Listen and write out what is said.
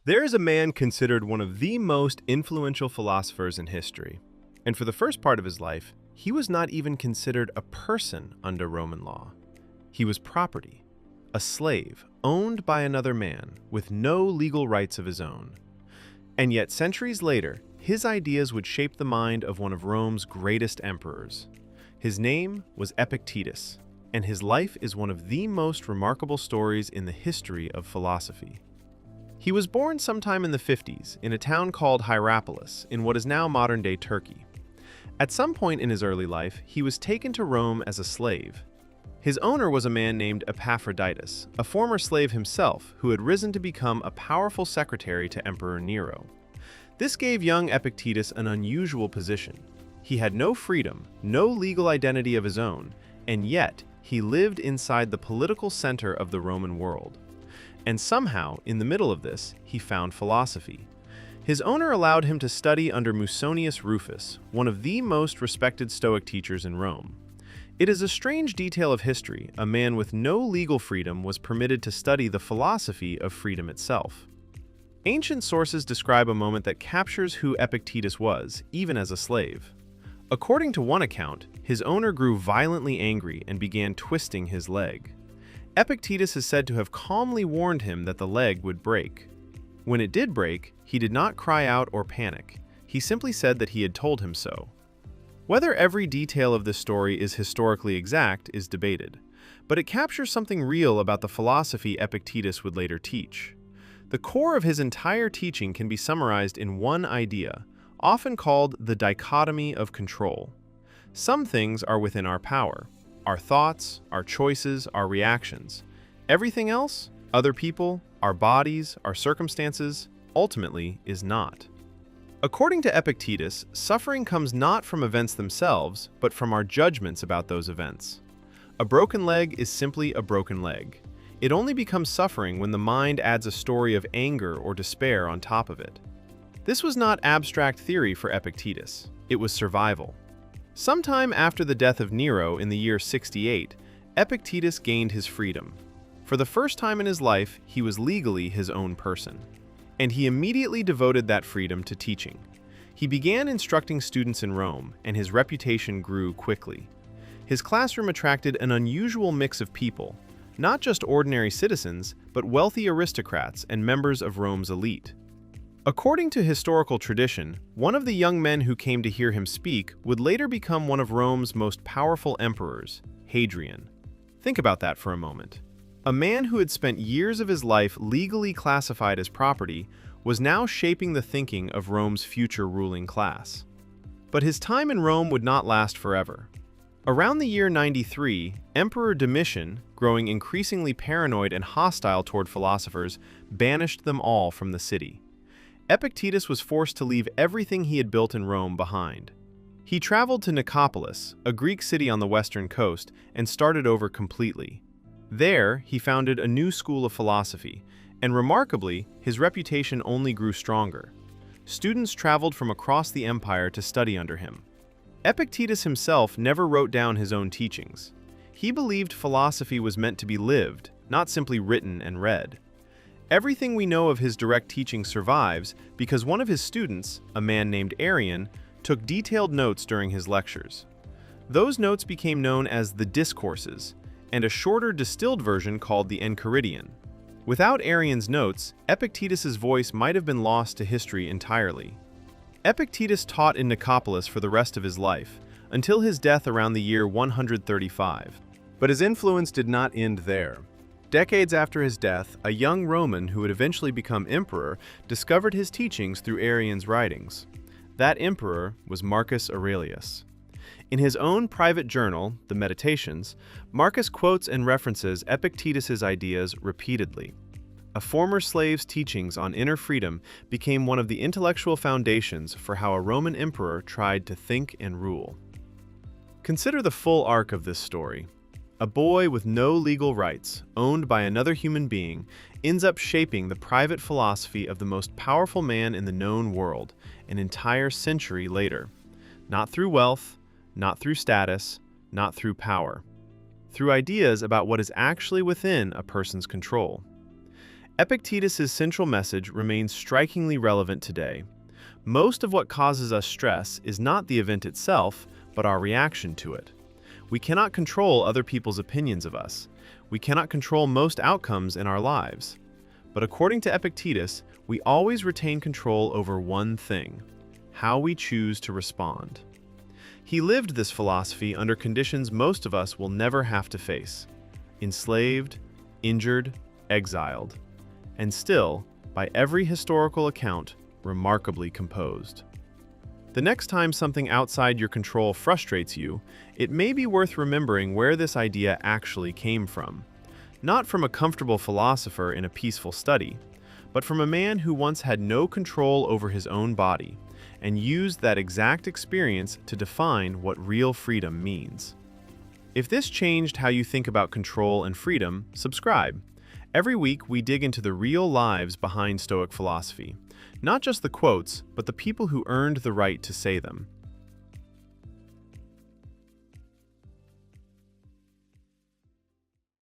There is a man considered one of the most influential philosophers in history, and for the first part of his life, he was not even considered a person under Roman law. He was property, a slave owned by another man with no legal rights of his own. And yet, centuries later, his ideas would shape the mind of one of Rome's greatest emperors. His name was Epictetus, and his life is one of the most remarkable stories in the history of philosophy. He was born sometime in the 50s in a town called Hierapolis in what is now modern-day Turkey. At some point in his early life, he was taken to Rome as a slave. His owner was a man named Epictetus, a former slave himself who had risen to become a powerful secretary to Emperor Nero. This gave young Epictetus an unusual position. He had no freedom, no legal identity of his own, and yet he lived inside the political center of the Roman world. And somehow, in the middle of this, he found philosophy. His owner allowed him to study under Musonius Rufus, one of the most respected Stoic teachers in Rome. It is a strange detail of history. A man with no legal freedom was permitted to study the philosophy of freedom itself. Ancient sources describe a moment that captures who Epictetus was, even as a slave. According to one account, his owner grew violently angry and began twisting his leg. Epictetus is said to have calmly warned him that the leg would break. When it did break, he did not cry out or panic. He simply said that he had told him so. Whether every detail of this story is historically exact is debated, but it captures something real about the philosophy Epictetus would later teach. The core of his entire teaching can be summarized in one idea, often called the dichotomy of control. Some things are within our power: our thoughts, our choices, our reactions. Everything else, other people, our bodies, our circumstances, ultimately is not. According to Epictetus, suffering comes not from events themselves, but from our judgments about those events. A broken leg is simply a broken leg. It only becomes suffering when the mind adds a story of anger or despair on top of it. This was not abstract theory for Epictetus. It was survival. Sometime after the death of Nero in the year 68, Epictetus gained his freedom. For the first time in his life, he was legally his own person. And he immediately devoted that freedom to teaching. He began instructing students in Rome, and his reputation grew quickly. His classroom attracted an unusual mix of people, not just ordinary citizens, but wealthy aristocrats and members of Rome's elite. According to historical tradition, one of the young men who came to hear him speak would later become one of Rome's most powerful emperors, Hadrian. Think about that for a moment. A man who had spent years of his life legally classified as property was now shaping the thinking of Rome's future ruling class. But his time in Rome would not last forever. Around the year 93, Emperor Domitian, growing increasingly paranoid and hostile toward philosophers, banished them all from the city. Epictetus was forced to leave everything he had built in Rome behind. He traveled to Nicopolis, a Greek city on the western coast, and started over completely. There, he founded a new school of philosophy, and remarkably, his reputation only grew stronger. Students traveled from across the empire to study under him. Epictetus himself never wrote down his own teachings. He believed philosophy was meant to be lived, not simply written and read. Everything we know of his direct teaching survives because one of his students, a man named Arrian, took detailed notes during his lectures. Those notes became known as the Discourses, and a shorter distilled version called the Enchiridion. Without Arrian's notes, Epictetus's voice might have been lost to history entirely. Epictetus taught in Nicopolis for the rest of his life, until his death around the year 135. But his influence did not end there. Decades after his death, a young Roman who would eventually become emperor discovered his teachings through Arrian's writings. That emperor was Marcus Aurelius. In his own private journal, the Meditations, Marcus quotes and references Epictetus's ideas repeatedly. A former slave's teachings on inner freedom became one of the intellectual foundations for how a Roman emperor tried to think and rule. Consider the full arc of this story. A boy with no legal rights, owned by another human being, ends up shaping the private philosophy of the most powerful man in the known world an entire century later. Not through wealth, not through status, not through power. Through ideas about what is actually within a person's control. Epictetus's central message remains strikingly relevant today. Most of what causes us stress is not the event itself, but our reaction to it. We cannot control other people's opinions of us. We cannot control most outcomes in our lives. But according to Epictetus, we always retain control over one thing: how we choose to respond. He lived this philosophy under conditions most of us will never have to face: enslaved, injured, exiled, and still, by every historical account, remarkably composed. The next time something outside your control frustrates you, it may be worth remembering where this idea actually came from. Not from a comfortable philosopher in a peaceful study, but from a man who once had no control over his own body and used that exact experience to define what real freedom means. If this changed how you think about control and freedom, subscribe. Every week, we dig into the real lives behind Stoic philosophy. Not just the quotes, but the people who earned the right to say them.